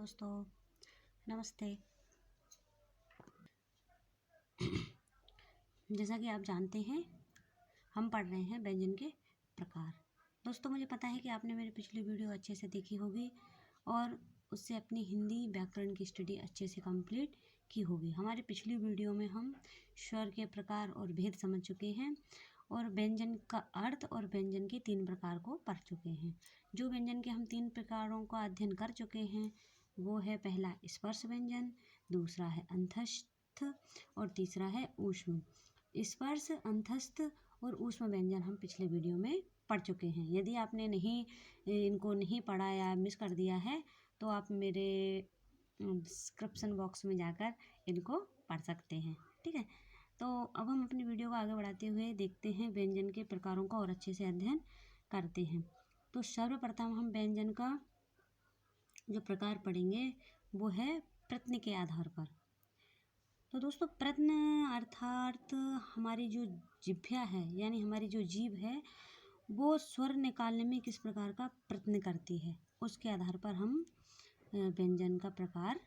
दोस्तों, नमस्ते। जैसा कि आप जानते हैं, हम पढ़ रहे हैं व्यंजन के प्रकार। दोस्तों, मुझे पता है कि आपने मेरी पिछली वीडियो अच्छे से देखी होगी और उससे अपनी हिंदी व्याकरण की स्टडी अच्छे से कंप्लीट की होगी। हमारी पिछली वीडियो में हम स्वर के प्रकार और भेद समझ चुके हैं और व्यंजन का अर्थ और व्यंजन के 3 प्रकार को पढ़ चुके हैं। जो व्यंजन के हम 3 प्रकारों का अध्ययन कर चुके हैं वो है पहला स्पर्श व्यंजन, दूसरा है अंतस्थ और तीसरा है ऊष्म। स्पर्श, अंतस्थ और ऊष्म व्यंजन हम पिछले वीडियो में पढ़ चुके हैं। यदि आपने इनको नहीं पढ़ा या मिस कर दिया है तो आप मेरे डिस्क्रिप्शन बॉक्स में जाकर इनको पढ़ सकते हैं, ठीक है। तो अब हम अपनी वीडियो को आगे बढ़ाते हुए देखते हैं व्यंजन के प्रकारों का और अच्छे से अध्ययन करते हैं। तो सर्वप्रथम हम व्यंजन का जो प्रकार पढ़ेंगे वो है प्रत्यय के आधार पर। तो दोस्तों, प्रत्यय अर्थात हमारी जो जिह्वा है यानी हमारी जो जीभ है वो स्वर निकालने में किस प्रकार का प्रयत्न करती है, उसके आधार पर हम व्यंजन का प्रकार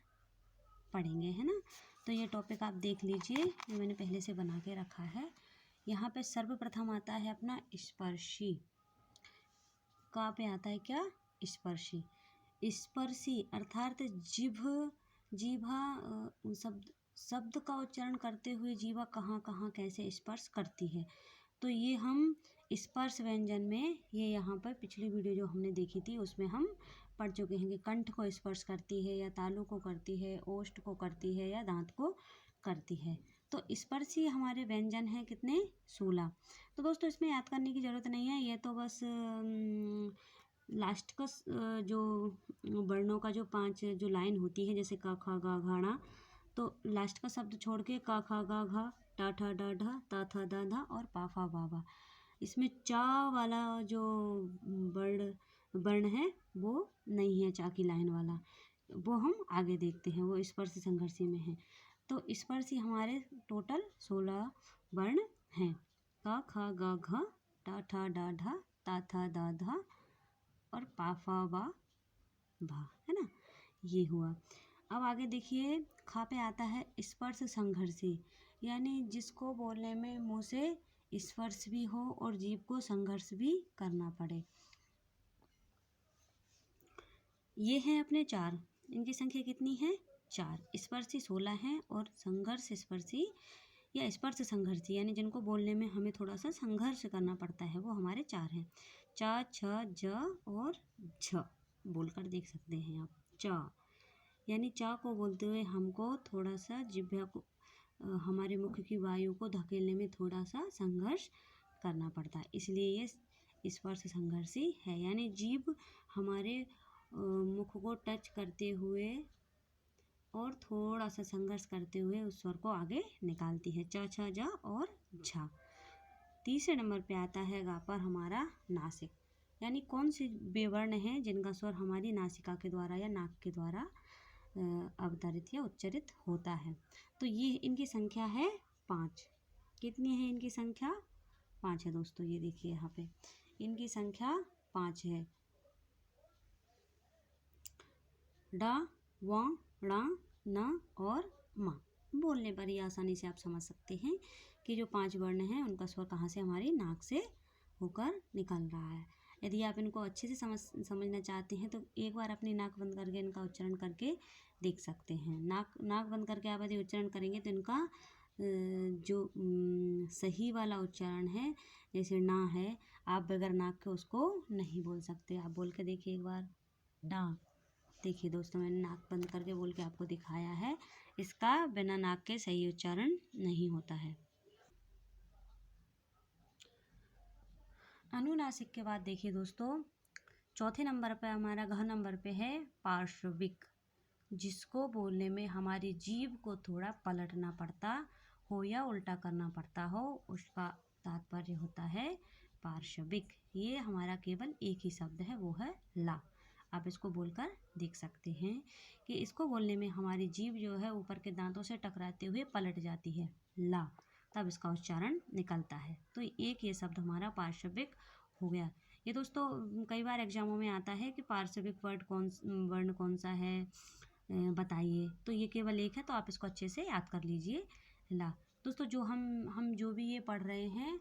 पढ़ेंगे, है ना। तो ये टॉपिक आप देख लीजिए, ये मैंने पहले से बना के रखा है। यहाँ पे सर्वप्रथम आता है अपना स्पर्शी। कहाँ पे आता है क्या? स्पर्शी। स्पर्शी अर्थात जीभा शब्द का उच्चारण करते हुए जीवा कहाँ कहाँ कैसे स्पर्श करती है। तो ये हम स्पर्श व्यंजन में ये यहाँ पर पिछली वीडियो जो हमने देखी थी उसमें हम पढ़ चुके हैं कि कंठ को स्पर्श करती है या तालु को करती है, ओष्ठ को करती है या दांत को करती है। तो स्पर्शी हमारे व्यंजन हैं कितने? 16। तो दोस्तों, इसमें याद करने की ज़रूरत नहीं है, ये तो बस लास्ट का जो वर्णों का जो 5 जो लाइन होती है, जैसे क ख ग घ ण, तो लास्ट का शब्द छोड़ के क ख ग घ, ट ठ ड ढ, त थ द ध और पा फा बा भा। इसमें चा वाला जो वर्ण है वो नहीं है, चा की लाइन वाला, वो हम आगे देखते हैं, वो स्पर्श संघर्षी में है। तो स्पर्शी हमारे टोटल 16 वर्ण हैं। क ख ग घ, ट ठ ड ढ, त थ द ध और पा फा बा भा, है ना। ये हुआ। अब आगे देखिए, खा पे आता है स्पर्श संघर्षी, यानी जिसको बोलने में मुंह से स्पर्श भी हो और जीभ को संघर्ष भी करना पड़े। ये हैं अपने 4, इनकी संख्या कितनी है? 4। स्पर्शी 16 हैं और संघर्ष स्पर्शी या स्पर्श संघर्षी यानी जिनको बोलने में हमें थोड़ा सा संघर्ष करना पड़ता है वो हमारे 4 हैं। च, छ, ज और झ बोलकर देख सकते हैं आप। च यानी चा को बोलते हुए हमको थोड़ा सा जिह्वा को हमारे मुख की वायु को धकेलने में थोड़ा सा संघर्ष करना पड़ता है, इसलिए ये स्पर्श संघर्षी है। यानी जीभ हमारे मुख को टच करते हुए और थोड़ा सा संघर्ष करते हुए उस स्वर को आगे निकालती है। च, छ, ज और झ। तीसरे नंबर पे आता है गा पर हमारा नासिक, यानी कौन सी बेवर्ण है जिनका स्वर हमारी नासिका के द्वारा या नाक के द्वारा अवतरित या उच्चरित होता है। तो ये इनकी संख्या है 5। कितनी है इनकी संख्या? 5 है दोस्तों। ये देखिए यहाँ पे इनकी संख्या 5 है। ड, व, ण, न और म। बोलने पर ही आसानी से आप समझ सकते हैं कि जो 5 वर्ण हैं उनका स्वर कहाँ से हमारी नाक से होकर निकल रहा है। यदि आप इनको अच्छे से समझना चाहते हैं तो एक बार अपनी नाक बंद करके इनका उच्चारण करके देख सकते हैं। नाक बंद करके आप यदि उच्चारण करेंगे तो इनका जो सही वाला उच्चारण है, जैसे ना है, आप बगैर नाक के उसको नहीं बोल सकते। आप बोल के देखिए एक बार, डा। देखिए दोस्तों, मैंने नाक बंद करके बोल के आपको दिखाया है, इसका बिना नाक के सही उच्चारण नहीं होता है। अनुनासिक के बाद देखिए दोस्तों, चौथे नंबर पर हमारा घ नंबर पे है पार्श्विक, जिसको बोलने में हमारी जीभ को थोड़ा पलटना पड़ता हो या उल्टा करना पड़ता हो, उसका तात्पर्य होता है पार्श्विक। ये हमारा केवल एक ही शब्द है, वो है ला। आप इसको बोलकर देख सकते हैं कि इसको बोलने में हमारी जीभ जो है ऊपर के दांतों से टकराते हुए पलट जाती है, ला, तब इसका उच्चारण निकलता है। तो एक ये शब्द हमारा पार्श्विक हो गया। ये दोस्तों कई बार एग्जामों में आता है कि पार्श्विक वर्ण कौन सा है, बताइए। तो ये केवल एक है, तो आप इसको अच्छे से याद कर लीजिए। ला। दोस्तों जो हम जो भी ये पढ़ रहे हैं,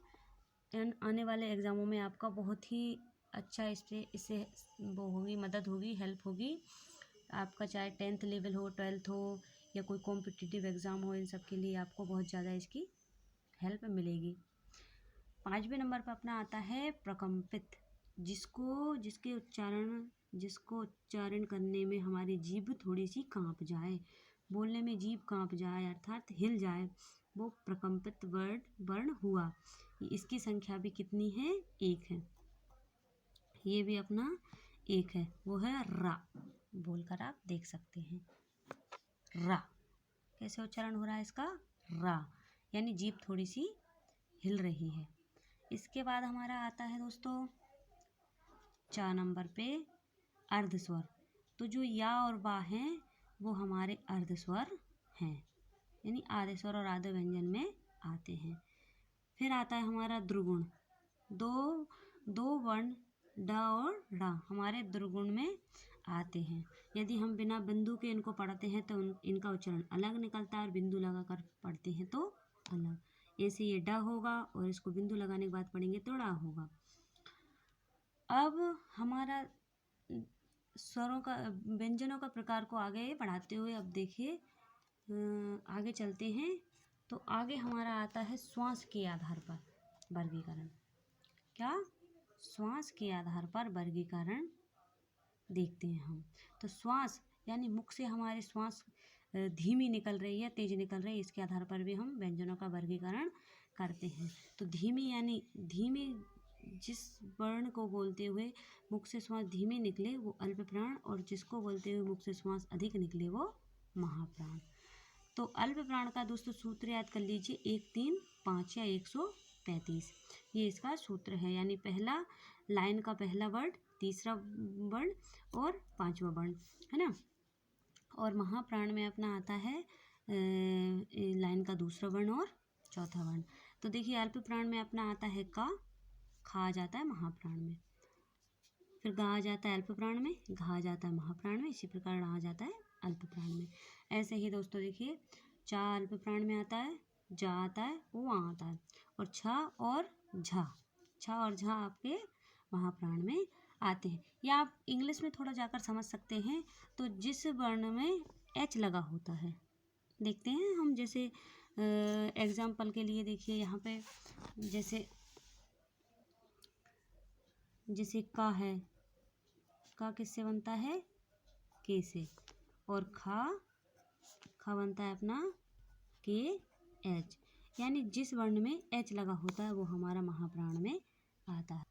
आने वाले एग्ज़ामों में आपका बहुत ही अच्छा इससे वो होगी, मदद होगी, हेल्प होगी। आपका चाहे 10th लेवल हो, 12th हो या कोई कॉम्पिटिटिव एग्ज़ाम हो, इन सब के लिए आपको बहुत ज़्यादा इसकी हेल्प मिलेगी। 5वें नंबर पर अपना आता है प्रकम्पित, जिसको उच्चारण करने में हमारी जीभ थोड़ी सी कांप जाए, बोलने में जीभ कांप जाए अर्थात हिल जाए, वो प्रकम्पित वर्ण हुआ। इसकी संख्या भी कितनी है? 1 है। ये भी अपना 1 है, वो है रा। बोलकर आप देख सकते हैं। रा कैसे उच्चारण हो रहा है इसका? रा, यानी जीभ थोड़ी सी हिल रही है। इसके बाद हमारा आता है दोस्तों 4 नंबर पे अर्ध स्वर। तो जो या और बा हैं वो हमारे अर्ध स्वर हैं, यानी आधे स्वर और आधे व्यंजन में आते हैं। फिर आता है हमारा द्रुगुण। दो वर्ण ड और ड़ हमारे द्रुगुण में आते हैं। यदि हम बिना बिंदु के इनको पढ़ते हैं तो इनका उच्चारण अलग निकलता है, और बिंदु लगाकर पढ़ते हैं तो अलग। ऐसे ये ड होगा और इसको बिंदु लगाने के बाद पढ़ेंगे तो ड़ा होगा। अब हमारा स्वरों का, व्यंजनों का प्रकार को आगे बढ़ाते हुए अब देखिए आगे चलते हैं। तो आगे हमारा आता है श्वास के आधार पर वर्गीकरण। क्या? श्वास के आधार पर वर्गीकरण देखते हैं हम। तो श्वास यानी मुख से हमारे श्वास धीमी निकल रही है, तेज निकल रही है, इसके आधार पर भी हम व्यंजनों का वर्गीकरण करते हैं। तो धीमी यानी धीमी, जिस वर्ण को बोलते हुए मुख से श्वास धीमे निकले वो अल्प प्राण, और जिसको बोलते हुए मुख से श्वास अधिक निकले वो महाप्राण। तो अल्प प्राण का दोस्तों सूत्र याद कर लीजिए, 1 3 5 या 135। ये इसका सूत्र है, यानी पहला लाइन का पहला वर्ड, तीसरा वर्ण और 5वां वर्ण, है ना। और महाप्राण में अपना आता है लाइन का दूसरा वर्ण और चौथा वर्ण। तो देखिए अल्प प्राण में अपना आता है का, खा आ जाता है महाप्राण में, फिर गा आ जाता है अल्प प्राण में, घा आ जाता है महाप्राण में, इसी प्रकार ड़ा आ जाता है अल्प प्राण में। ऐसे ही दोस्तों देखिए चा अल्प प्राण में आता है, जा आता है, वो आता है, और छा और झा आपके महाप्राण में आते हैं। या आप इंग्लिश में थोड़ा जाकर समझ सकते हैं। तो जिस वर्ण में एच लगा होता है, देखते हैं हम, जैसे एग्जाम्पल के लिए देखिए यहाँ पे जैसे का है, का किससे बनता है? के से। और खा बनता है अपना के एच, यानी जिस वर्ण में एच लगा होता है वो हमारा महाप्राण में आता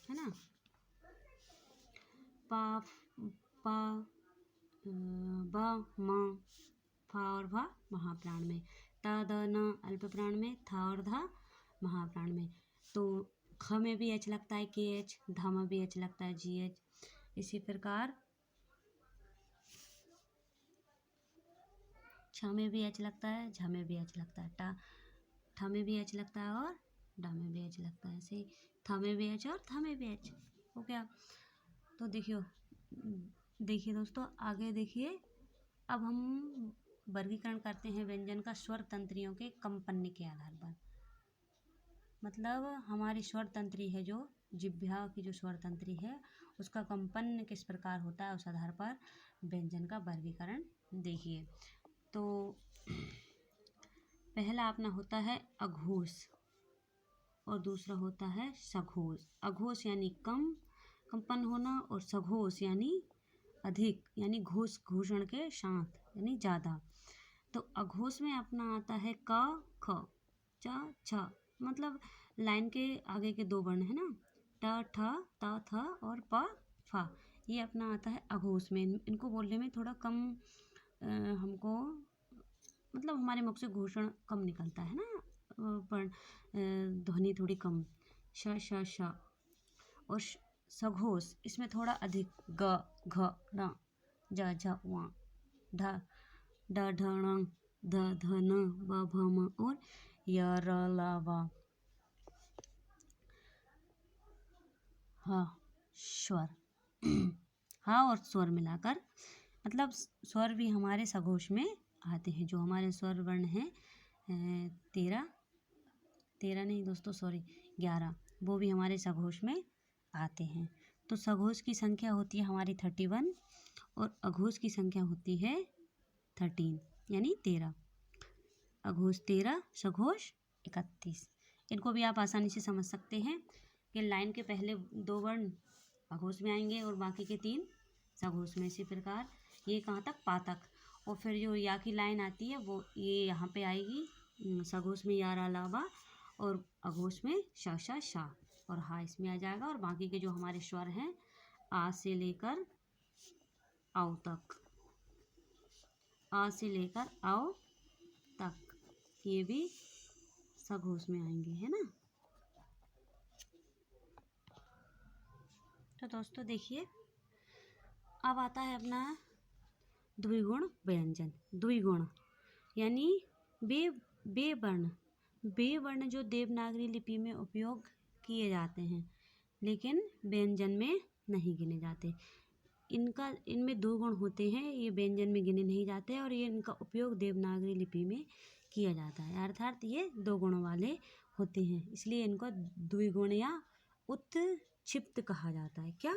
है ना। पा बा मा, फा और भा महाप्राण में, ता द न अल्प प्राण में, था और धा महाप्राण में। तो ख में भी एच लगता है के एच, धा में भी एच लगता है जी एच। इसी प्रकार छ में भी एच लगता है, झ में भी एच लगता है, ठा में भी एच लगता है और डा में भी एच लगता है। ऐसे था में भी एच और था में भी एच हो गया। तो देखिए दोस्तों आगे देखिए, अब हम वर्गीकरण करते हैं व्यंजन का स्वर तंत्रियों के कंपन के आधार पर। मतलब हमारी स्वर तंत्री है, जो जिह्वा की जो स्वर तंत्री है उसका कंपन किस प्रकार होता है, उस आधार पर व्यंजन का वर्गीकरण देखिए। तो पहला अपना होता है अघोष और दूसरा होता है सघोष। अघोष यानी कम कंपन होना, और सघोष यानी अधिक, यानी घोषण के साथ यानी ज़्यादा। तो अघोष में अपना आता है क ख च छ, मतलब लाइन के आगे के 2 वर्ण है ना, ट ठ त थ और प फ, ये अपना आता है अघोष में। इनको बोलने में थोड़ा कम हमको, मतलब हमारे मुख से घोषण कम निकलता है ना, पर ध्वनि थोड़ी कम, श श श। और सघोष इसमें थोड़ा अधिक, ग घ ङ ज झ व, ढ ड ढ ण ध ध न व भ म और य र ल व। हाँ स्वर हाँ और स्वर मिलाकर, मतलब स्वर भी हमारे सघोष में आते हैं। जो हमारे स्वर वर्ण हैं 13 नहीं दोस्तों, सॉरी 11, वो भी हमारे सघोष में आते हैं। तो सघोष की संख्या होती है हमारी 31 और अघोष की संख्या होती है 13 यानी 13। अघोष 13, सघोष 31। इनको भी आप आसानी से समझ सकते हैं कि लाइन के पहले 2 वर्ण अघोष में आएंगे और बाकी के 3 सघोष में। इसी प्रकार ये कहाँ तक, पा तक। और फिर जो या की लाइन आती है वो ये यहाँ पे आएगी, सघोष में या अलावा और अघोष में श श शा और हा इसमें आ जाएगा। और बाकी के जो हमारे स्वर हैं आ से लेकर आओ तक, आ से लेकर आओ तक, ये भी सघोष में आएंगे, है ना। तो दोस्तों देखिए, अब आता है अपना द्विगुण व्यंजन। द्विगुण यानी बे वर्ण जो देवनागरी लिपि में उपयोग किए जाते हैं लेकिन व्यंजन में नहीं गिने जाते। इनमें 2 गुण होते हैं, ये व्यंजन में गिने नहीं जाते और ये इनका उपयोग देवनागरी लिपि में किया जाता है, अर्थात ये 2 गुणों वाले होते हैं, इसलिए इनको द्विगुण या उत्क्षिप्त कहा जाता है। क्या,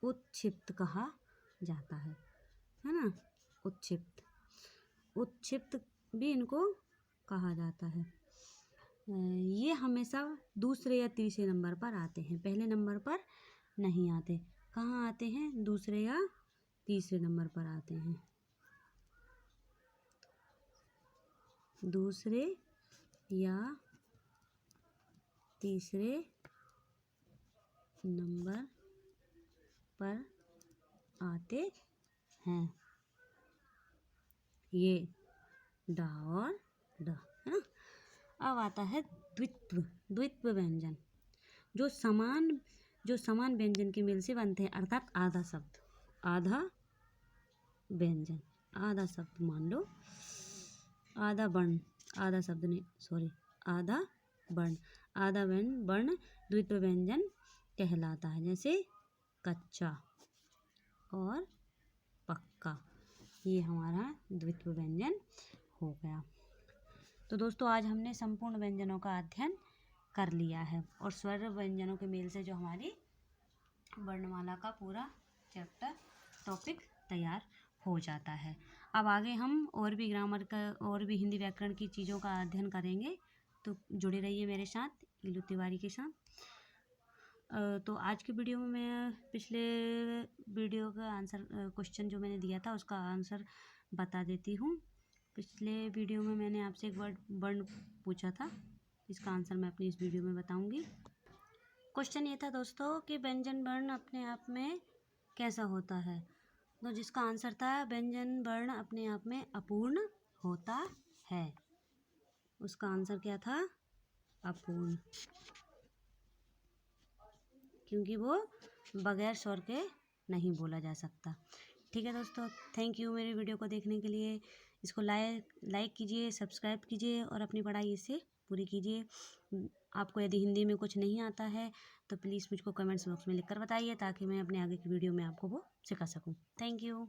उत्क्षिप्त कहा जाता है ना। उत्क्षिप्त भी इनको कहा जाता है। ये हमेशा दूसरे या तीसरे नंबर पर आते हैं, पहले नंबर पर नहीं आते। कहाँ आते हैं, दूसरे या तीसरे नंबर पर आते हैं। दूसरे या तीसरे नंबर पर आते हैं ये डा और ड, है ना। अब आता है द्वित्व व्यंजन, जो समान व्यंजन के मेल से बनते हैं, अर्थात आधा शब्द, आधा व्यंजन, आधा शब्द मान लो, आधा वर्ण, आधा शब्द नहीं, सॉरी, आधा वर्ण, आधा वर्ण द्वित्व व्यंजन कहलाता है। जैसे कच्चा और पक्का, ये हमारा द्वित्व व्यंजन हो गया। तो दोस्तों आज हमने संपूर्ण व्यंजनों का अध्ययन कर लिया है और स्वर व्यंजनों के मेल से जो हमारी वर्णमाला का पूरा चैप्टर टॉपिक तैयार हो जाता है। अब आगे हम और भी ग्रामर का और भी हिंदी व्याकरण की चीज़ों का अध्ययन करेंगे, तो जुड़े रहिए मेरे साथ, इलू तिवारी के साथ। तो आज की वीडियो में मैं पिछले वीडियो का आंसर क्वेश्चन जो मैंने दिया था उसका आंसर बता देती हूँ। पिछले वीडियो में मैंने आपसे एक वर्ण पूछा था, इसका आंसर मैं अपनी इस वीडियो में बताऊंगी। क्वेश्चन ये था दोस्तों कि व्यंजन वर्ण अपने आप में कैसा होता है, तो जिसका आंसर था व्यंजन वर्ण अपने आप में अपूर्ण होता है। उसका आंसर क्या था, अपूर्ण, क्योंकि वो बगैर स्वर के नहीं बोला जा सकता। ठीक है दोस्तों, थैंक यू मेरे वीडियो को देखने के लिए। इसको लाइक कीजिए, सब्सक्राइब कीजिए और अपनी पढ़ाई इससे पूरी कीजिए। आपको यदि हिंदी में कुछ नहीं आता है तो प्लीज़ मुझको कमेंट्स बॉक्स में लिखकर बताइए, ताकि मैं अपने आगे की वीडियो में आपको वो सिखा सकूं। Thank you.